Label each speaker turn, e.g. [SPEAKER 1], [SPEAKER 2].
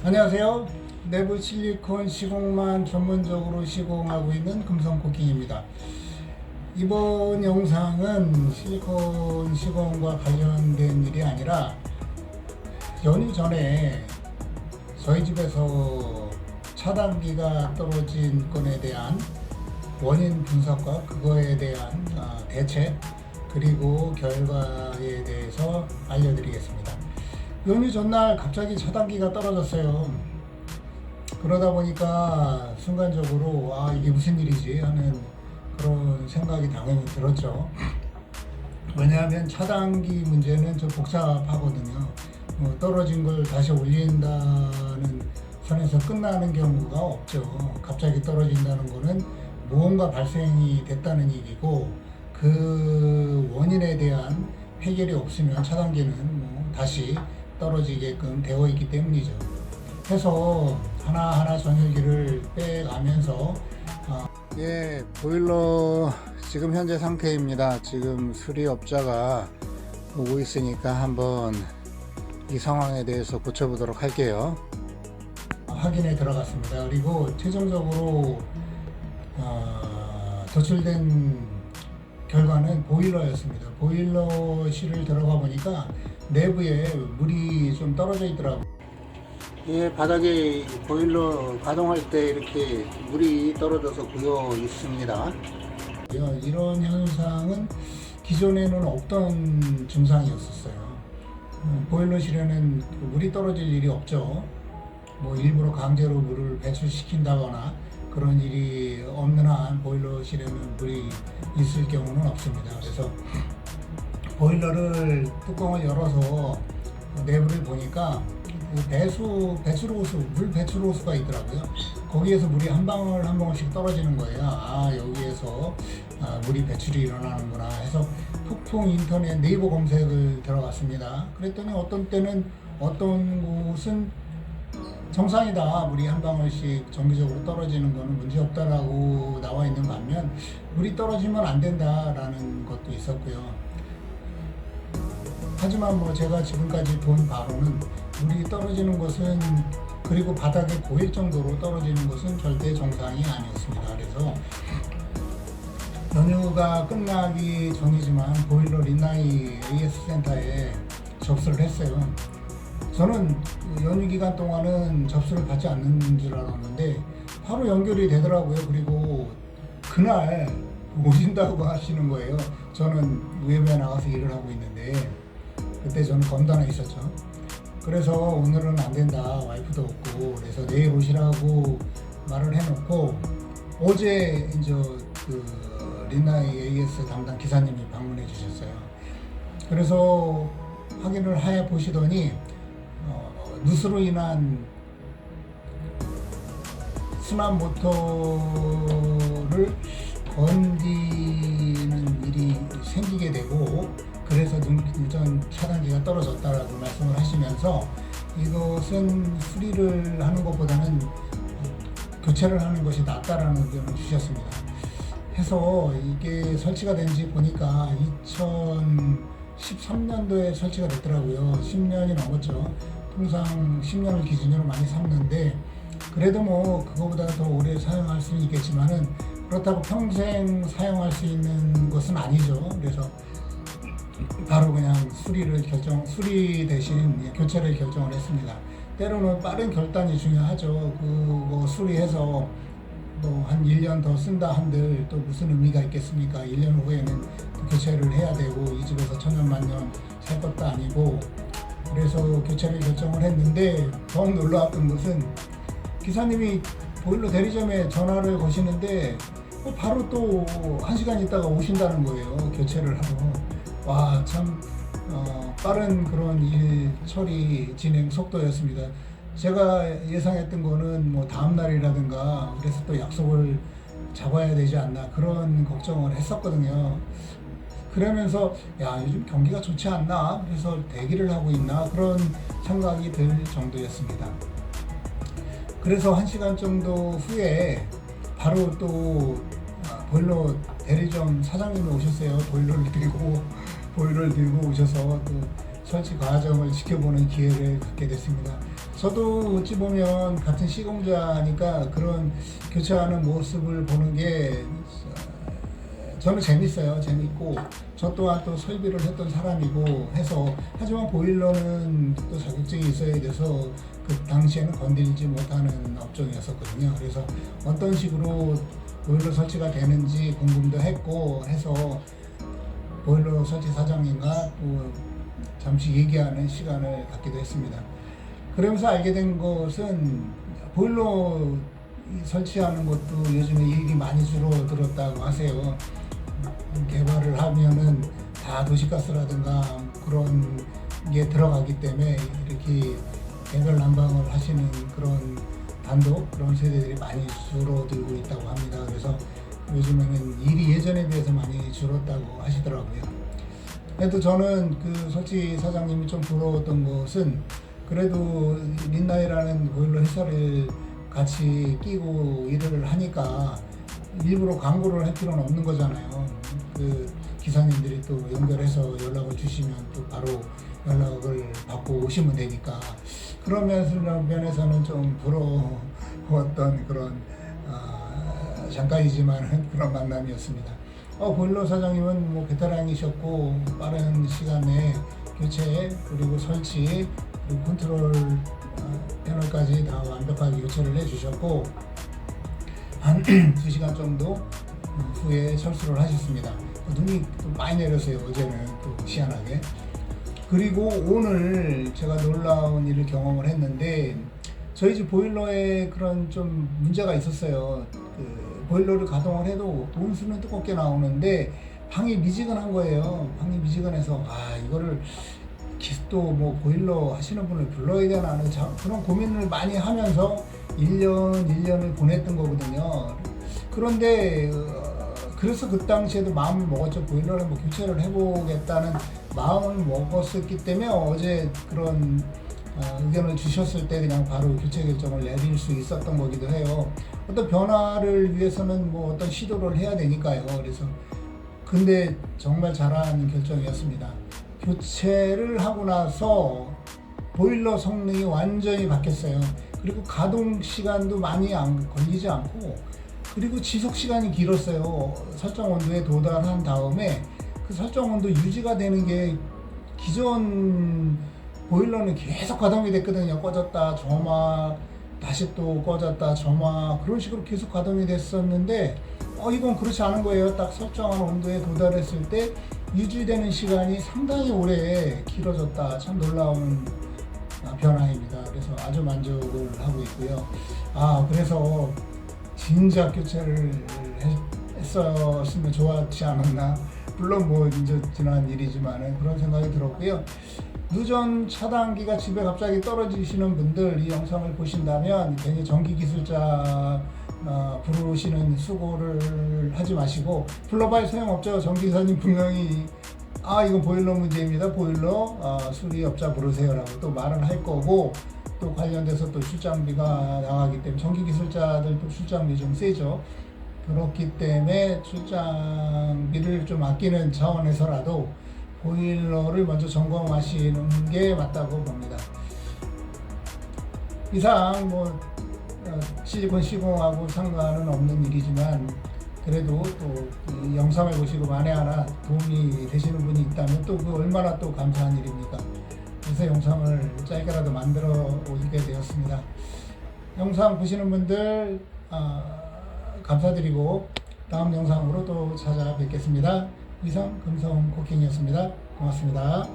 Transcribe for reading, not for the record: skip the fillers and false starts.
[SPEAKER 1] 안녕하세요. 내부 실리콘 시공만 전문적으로 시공하고 있는 금성코킹입니다. 이번 영상은 실리콘 시공과 관련된 일이 아니라 연휴 전에 저희 집에서 차단기가 떨어진 건에 대한 원인 분석과 그거에 대한 대책 그리고 결과에 대해서 알려드리겠습니다. 연휴 전날 갑자기 차단기가 떨어졌어요. 그러다 보니까 순간적으로 이게 무슨 일이지 하는 그런 생각이 당연히 들었죠. 왜냐하면 차단기 문제는 좀 복잡하거든요. 떨어진 걸 다시 올린다는 선에서 끝나는 경우가 없죠. 갑자기 떨어진다는 거는 무언가 발생이 됐다는 얘기고 그 원인에 대한 해결이 없으면 차단기는 다시 떨어지게끔 되어 있기 때문이죠. 해서 하나하나 전열기를 빼가면서 보일러 지금 현재 상태입니다. 지금 수리업자가 오고 있으니까 한번 이 상황에 대해서 고쳐보도록 할게요. 확인에 들어갔습니다. 그리고 최종적으로 도출된 결과는 보일러였습니다. 보일러실을 들어가 보니까 내부에 물이 좀 떨어져 있더라고요. 바닥에 보일러 가동할 때 이렇게 물이 떨어져서 고여 있습니다. 이런 현상은 기존에는 없던 증상이었어요. 보일러실에는 물이 떨어질 일이 없죠. 일부러 강제로 물을 배출시킨다거나 그런 일이 없는 한 보일러실에는 물이 있을 경우는 없습니다. 그래서 보일러를 뚜껑을 열어서 내부를 보니까 물 배출 호스가 있더라고요. 거기에서 물이 한 방울 한 방울씩 떨어지는 거예요. 여기에서 물이 배출이 일어나는구나 해서 폭풍 인터넷 네이버 검색을 들어갔습니다. 그랬더니 어떤 때는 어떤 곳은 정상이다, 물이 한 방울씩 정기적으로 떨어지는 거는 문제없다라고 나와 있는 반면 물이 떨어지면 안 된다라는 것도 있었고요. 하지만 제가 지금까지 본 바로는 물이 떨어지는 것은 그리고 바닥에 고일 정도로 떨어지는 것은 절대 정상이 아니었습니다. 그래서 연휴가 끝나기 전이지만 보일러 리나이 AS 센터에 접수를 했어요. 저는 연휴 기간 동안은 접수를 받지 않는 줄 알았는데 바로 연결이 되더라고요. 그리고 그날 오신다고 하시는 거예요. 저는 외부에 나가서 일을 하고 있는데 그때 저는 검단에 있었죠. 그래서 오늘은 안 된다, 와이프도 없고, 그래서 내일 오시라고 말을 해놓고 어제 이제 리나이 AS 담당 기사님이 방문해 주셨어요. 그래서 확인을 해 보시더니 누수로 인한 순환 모터를 건드리는 일이 생기게 되고 그래서 누전 차단기가 떨어졌다라고 말씀을 하시면서 이것은 수리를 하는 것보다는 교체를 하는 것이 낫다라는 의견을 주셨습니다. 해서 이게 설치가 된지 보니까 2013년도에 설치가 됐더라고요. 10년이 넘었죠. 통상 10년을 기준으로 많이 삼는데 그래도 그거보다 더 오래 사용할 수는 있겠지만은 그렇다고 평생 사용할 수 있는 것은 아니죠. 그래서 바로 그냥 수리 대신 교체를 결정을 했습니다. 때로는 빠른 결단이 중요하죠. 그거 수리해서 한 1년 더 쓴다 한들 또 무슨 의미가 있겠습니까? 1년 후에는 교체를 해야 되고 이 집에서 천년만년 살 것도 아니고 그래서 교체를 결정을 했는데 더욱 놀라웠던 것은 기사님이 보일러 대리점에 전화를 거시는데 바로 또 1시간 있다가 오신다는 거예요. 교체를 하러. 참 빠른 그런 일 처리 진행 속도였습니다. 제가 예상했던 거는 다음 날이라든가 그래서 또 약속을 잡아야 되지 않나 그런 걱정을 했었거든요. 그러면서 요즘 경기가 좋지 않나 그래서 대기를 하고 있나 그런 생각이 들 정도였습니다. 그래서 1시간 정도 후에 바로 또 보일러 대리점 사장님이 오셨어요. 보일러를 들고 오셔서 또 설치 과정을 지켜보는 기회를 갖게 됐습니다. 저도 어찌 보면 같은 시공자니까 그런 교체하는 모습을 보는 게 저는 재밌어요. 재밌고 저 또한 또 설비를 했던 사람이고 해서 하지만 보일러는 또 자격증이 있어야 돼서 그 당시에는 건드리지 못하는 업종이었었거든요. 그래서 어떤 식으로 보일러 설치가 되는지 궁금도 했고 해서 보일러 설치 사장님과 또 잠시 얘기하는 시간을 갖기도 했습니다. 그러면서 알게 된 것은 보일러 설치하는 것도 요즘에 이익이 많이 줄어들었다고 하세요. 개발을 하면은 다 도시가스라든가 그런 게 들어가기 때문에 이렇게 개별 난방을 하시는 그런 단독 그런 세대들이 많이 줄어들고 있다고 합니다. 그래서 요즘에는 일이 예전에 비해서 많이 줄었다고 하시더라고요. 그래도 저는 그 설치 사장님이 좀 부러웠던 것은 그래도 린나이라는 보일러 회사를 같이 끼고 일을 하니까 일부러 광고를 할 필요는 없는 거잖아요. 그 기사님들이 또 연결해서 연락을 주시면 또 바로 연락을 받고 오시면 되니까 그런 면에서는 좀 부러웠던 그런 잠깐이지만 그런 만남이었습니다. 보일러 사장님은 뭐 베테랑이셨고 빠른 시간 내에 교체 그리고 설치 그리고 컨트롤 패널까지 다 완벽하게 교체를 해주셨고 한 2시간 정도 후에 철수를 하셨습니다. 눈이 또 많이 내렸어요. 어제는 또 희한하게. 그리고 오늘 제가 놀라운 일을 경험을 했는데 저희 집 보일러에 그런 좀 문제가 있었어요. 그 보일러를 가동을 해도 온수는 뜨겁게 나오는데 방이 미지근한 거예요. 방이 미지근해서 이거를 또 뭐 보일러 하시는 분을 불러야 되나 하는 그런 고민을 많이 하면서 1년을 보냈던 거거든요. 그런데 그래서 그 당시에도 마음을 먹었죠. 보일러를 뭐 교체를 해보겠다는 마음을 먹었었기 때문에 어제 그런 의견을 주셨을 때 그냥 바로 교체 결정을 내릴 수 있었던 거기도 해요. 어떤 변화를 위해서는 뭐 어떤 시도를 해야 되니까요. 그래서 근데 정말 잘한 결정이었습니다. 교체를 하고 나서 보일러 성능이 완전히 바뀌었어요. 그리고 가동 시간도 많이 안 걸리지 않고 그리고 지속 시간이 길었어요. 설정 온도에 도달한 다음에 그 설정 온도 유지가 되는 게 기존 보일러는 계속 가동이 됐거든요. 꺼졌다 점화 다시 또 꺼졌다 점화 그런 식으로 계속 가동이 됐었는데 이건 그렇지 않은 거예요. 딱 설정한 온도에 도달했을 때 유지되는 시간이 상당히 오래 길어졌다. 참 놀라운 변화입니다. 그래서 아주 만족을 하고 있고요. 그래서 진작 교체를 했었으면 좋았지 않았나. 물론 뭐 이제 지난 일이지만 그런 생각이 들었고요. 누전 차단기가 집에 갑자기 떨어지시는 분들 이 영상을 보신다면 괜히 전기기술자 부르시는 수고를 하지 마시고 불러봐야 소용없죠. 전기사님 분명히 이건 보일러 문제입니다. 보일러 수리업자 부르세요라고 또 말을 할 거고 또 관련돼서 또 출장비가 나가기 때문에 전기기술자들도 출장비 좀 세죠. 그렇기 때문에 출장비를 좀 아끼는 차원에서라도 보일러를 먼저 점검하시는 게 맞다고 봅니다. 이상 뭐 실리콘 시공하고 상관은 없는 일이지만 그래도 또 이 영상을 보시고 만에 하나 도움이 되시는 분이 있다면 또 그 얼마나 또 감사한 일입니까? 그래서 영상을 짧게라도 만들어 올리게 되었습니다. 영상 보시는 분들 감사드리고 다음 영상으로 또 찾아뵙겠습니다. 이상 금성 코킹이었습니다. 고맙습니다.